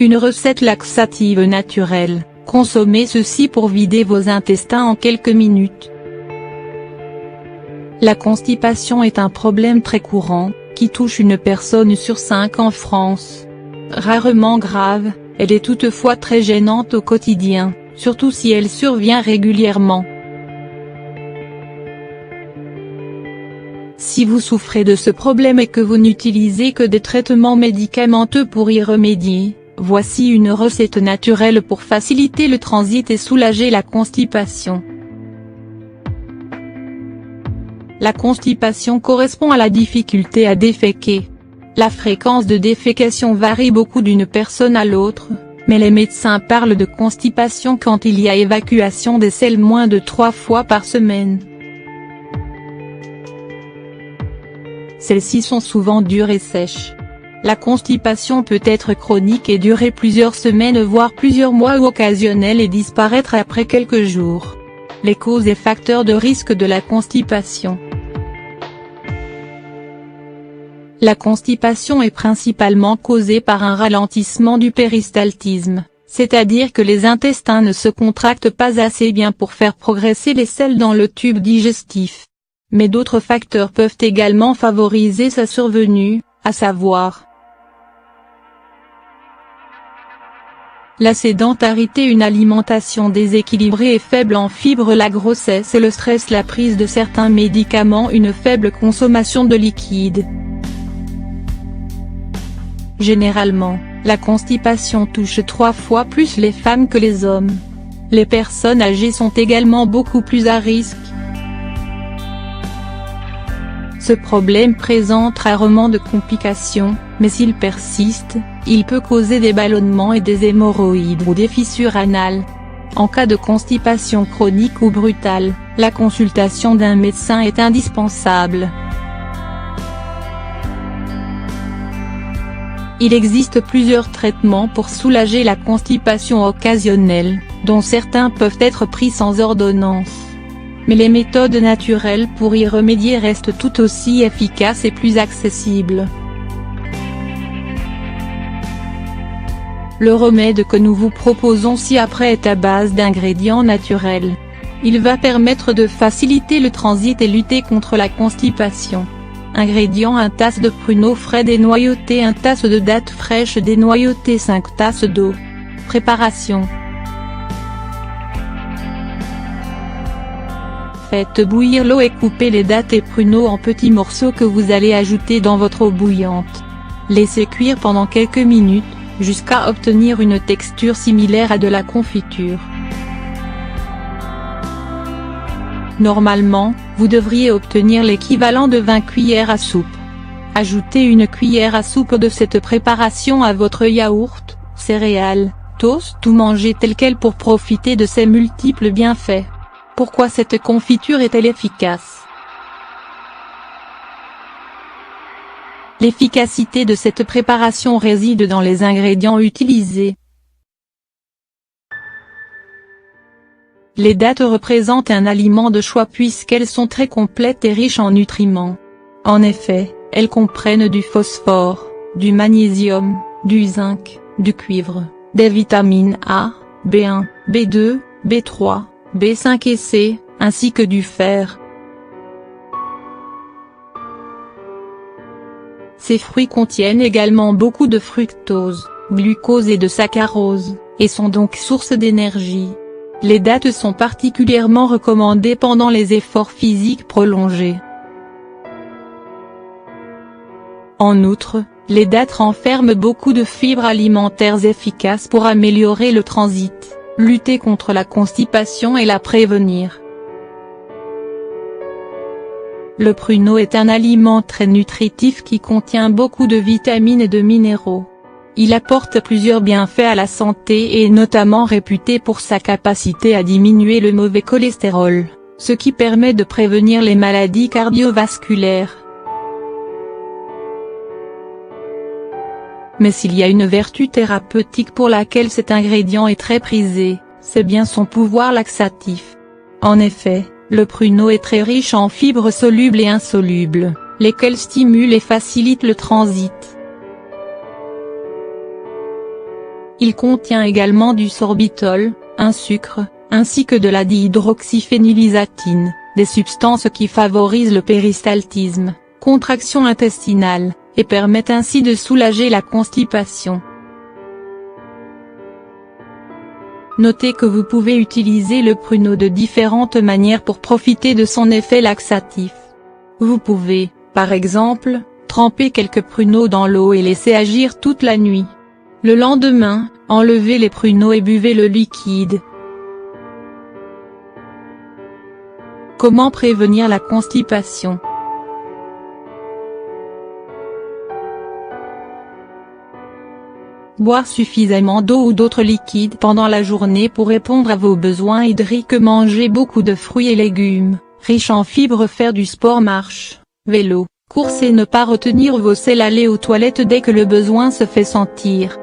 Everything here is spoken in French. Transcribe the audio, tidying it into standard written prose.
Une recette laxative naturelle, consommez ceci pour vider vos intestins en quelques minutes. La constipation est un problème très courant, qui touche une personne sur 5 en France. Rarement grave, elle est toutefois très gênante au quotidien, surtout si elle survient régulièrement. Si vous souffrez de ce problème et que vous n'utilisez que des traitements médicamenteux pour y remédier, voici une recette naturelle pour faciliter le transit et soulager la constipation. La constipation correspond à la difficulté à déféquer. La fréquence de défécation varie beaucoup d'une personne à l'autre, mais les médecins parlent de constipation quand il y a évacuation des selles moins de 3 fois par semaine. Celles-ci sont souvent dures et sèches. La constipation peut être chronique et durer plusieurs semaines voire plusieurs mois ou occasionnelle et disparaître après quelques jours. Les causes et facteurs de risque de la constipation. La constipation est principalement causée par un ralentissement du péristaltisme, c'est-à-dire que les intestins ne se contractent pas assez bien pour faire progresser les selles dans le tube digestif. Mais d'autres facteurs peuvent également favoriser sa survenue, à savoir la sédentarité, une alimentation déséquilibrée et faible en fibres, la grossesse et le stress, la prise de certains médicaments, une faible consommation de liquide. Généralement, la constipation touche 3 fois plus les femmes que les hommes. Les personnes âgées sont également beaucoup plus à risque. Ce problème présente rarement de complications, mais s'il persiste, il peut causer des ballonnements et des hémorroïdes ou des fissures anales. En cas de constipation chronique ou brutale, la consultation d'un médecin est indispensable. Il existe plusieurs traitements pour soulager la constipation occasionnelle, dont certains peuvent être pris sans ordonnance. Mais les méthodes naturelles pour y remédier restent tout aussi efficaces et plus accessibles. Le remède que nous vous proposons ci-après est à base d'ingrédients naturels. Il va permettre de faciliter le transit et lutter contre la constipation. Ingrédients: 1 tasse de pruneaux frais dénoyautés, 1 tasse de dattes fraîches dénoyautées, 5 tasses d'eau. Préparation: faites bouillir l'eau et coupez les dattes et pruneaux en petits morceaux que vous allez ajouter dans votre eau bouillante. Laissez cuire pendant quelques minutes, jusqu'à obtenir une texture similaire à de la confiture. Normalement, vous devriez obtenir l'équivalent de 20 cuillères à soupe. Ajoutez 1 cuillère à soupe de cette préparation à votre yaourt, céréales, toast ou mangez tel quel pour profiter de ses multiples bienfaits. Pourquoi cette confiture est-elle efficace? L'efficacité de cette préparation réside dans les ingrédients utilisés. Les dattes représentent un aliment de choix puisqu'elles sont très complètes et riches en nutriments. En effet, elles comprennent du phosphore, du magnésium, du zinc, du cuivre, des vitamines A, B1, B2, B3, B5 et C, ainsi que du fer. Ces fruits contiennent également beaucoup de fructose, glucose et de saccharose, et sont donc source d'énergie. Les dattes sont particulièrement recommandées pendant les efforts physiques prolongés. En outre, les dattes renferment beaucoup de fibres alimentaires efficaces pour améliorer le transit, lutter contre la constipation et la prévenir. Le pruneau est un aliment très nutritif qui contient beaucoup de vitamines et de minéraux. Il apporte plusieurs bienfaits à la santé et est notamment réputé pour sa capacité à diminuer le mauvais cholestérol, ce qui permet de prévenir les maladies cardiovasculaires. Mais s'il y a une vertu thérapeutique pour laquelle cet ingrédient est très prisé, c'est bien son pouvoir laxatif. En effet, le pruneau est très riche en fibres solubles et insolubles, lesquelles stimulent et facilitent le transit. Il contient également du sorbitol, un sucre, ainsi que de la dihydroxyphénylisatine, des substances qui favorisent le péristaltisme, contraction intestinale, et permettent ainsi de soulager la constipation. Notez que vous pouvez utiliser le pruneau de différentes manières pour profiter de son effet laxatif. Vous pouvez, par exemple, tremper quelques pruneaux dans l'eau et laisser agir toute la nuit. Le lendemain, enlevez les pruneaux et buvez le liquide. Comment prévenir la constipation? Boire suffisamment d'eau ou d'autres liquides pendant la journée pour répondre à vos besoins hydriques. Manger beaucoup de fruits et légumes, riches en fibres. Faire du sport, marche, vélo, course et ne pas retenir vos selles. Aller aux toilettes dès que le besoin se fait sentir.